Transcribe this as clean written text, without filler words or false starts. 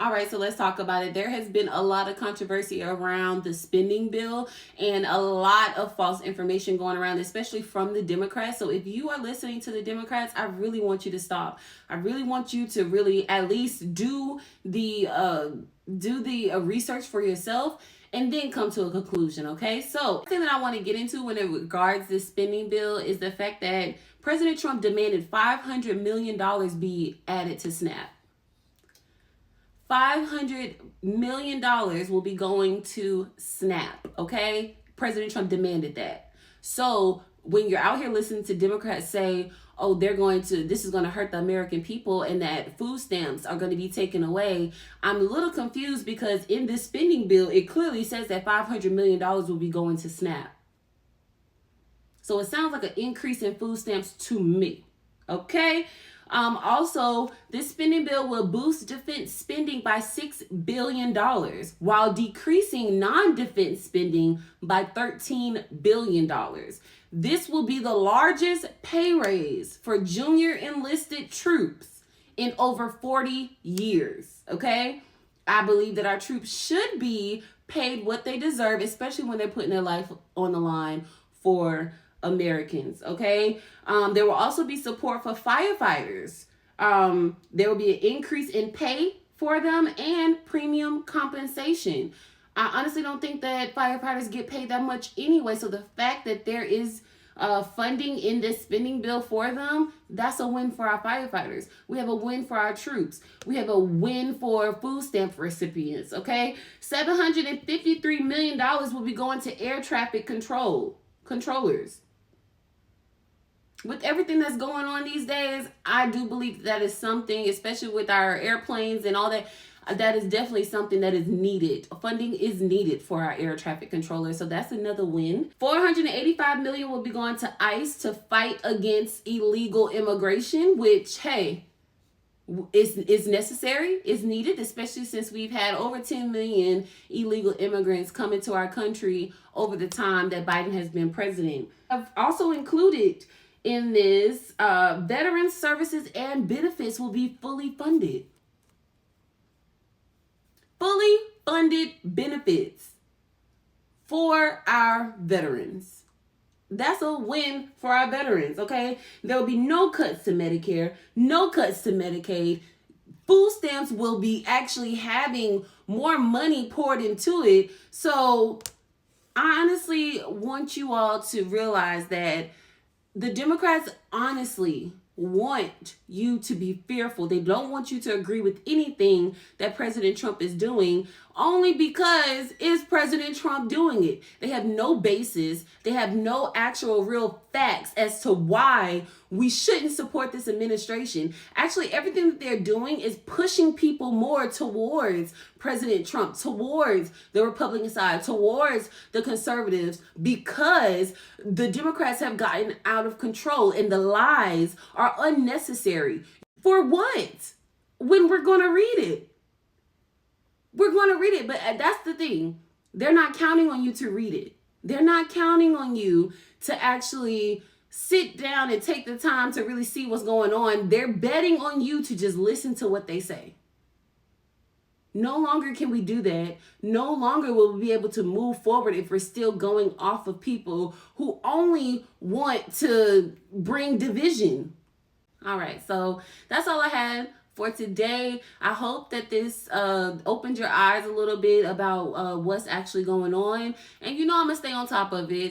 All right, so let's talk about it. There has been a lot of controversy around the spending bill and a lot of false information going around, especially from the Democrats. So if you are listening to the Democrats, I really want you to stop. I really want you to really at least do the research for yourself and then come to a conclusion, okay? So the thing that I want to get into when it regards this spending bill is the fact that President Trump demanded $500 million be added to SNAP. $500 million will be going to SNAP, okay? President Trump demanded that. So when you're out here listening to Democrats say, oh, this is going to hurt the American people and that food stamps are going to be taken away, I'm a little confused because in this spending bill, it clearly says that $500 million will be going to SNAP. So it sounds like an increase in food stamps to me, okay? Also, this spending bill will boost defense spending by $6 billion while decreasing non-defense spending by $13 billion. This will be the largest pay raise for junior enlisted troops in over 40 years, okay? I believe that our troops should be paid what they deserve, especially when they're putting their life on the line for Americans, okay? There will also be support for firefighters. There will be an increase in pay for them and premium compensation. I honestly don't think that firefighters get paid that much anyway, so the fact that there is funding in this spending bill for them, that's a win for our firefighters. We have a win for our troops. We have a win for food stamp recipients, okay? $753 million will be going to air traffic controllers. With everything that's going on these days, I do believe that is something, especially with our airplanes and all that, that is definitely something that is needed. Funding is needed for our air traffic controllers, so that's another win. $485 million will be going to ICE to fight against illegal immigration, which, hey, is necessary, is needed, especially since we've had over 10 million illegal immigrants come into our country over the time that Biden has been president. I've also included in this, veteran services and benefits will be fully funded. Fully funded benefits for our veterans. That's a win for our veterans, okay? There will be no cuts to Medicare, no cuts to Medicaid. Food stamps will be actually having more money poured into it. So I honestly want you all to realize that the Democrats honestly want you to be fearful. They don't want you to agree with anything that President Trump is doing, only because is President Trump doing it. They have no basis. They have no actual real facts as to why we shouldn't support this administration. Actually, everything that they're doing is pushing people more towards President Trump, towards the Republican side, towards the conservatives, because the Democrats have gotten out of control and the lies are unnecessary. For what? When we're going to read it. We're going to read it, but that's the thing. They're not counting on you to read it. They're not counting on you to actually sit down and take the time to really see what's going on. They're betting on you to just listen to what they say. No longer can we do that. No longer will we be able to move forward if we're still going off of people who only want to bring division. All right, so that's all I had for today. I hope that this opened your eyes a little bit about what's actually going on. And I'm going to stay on top of it.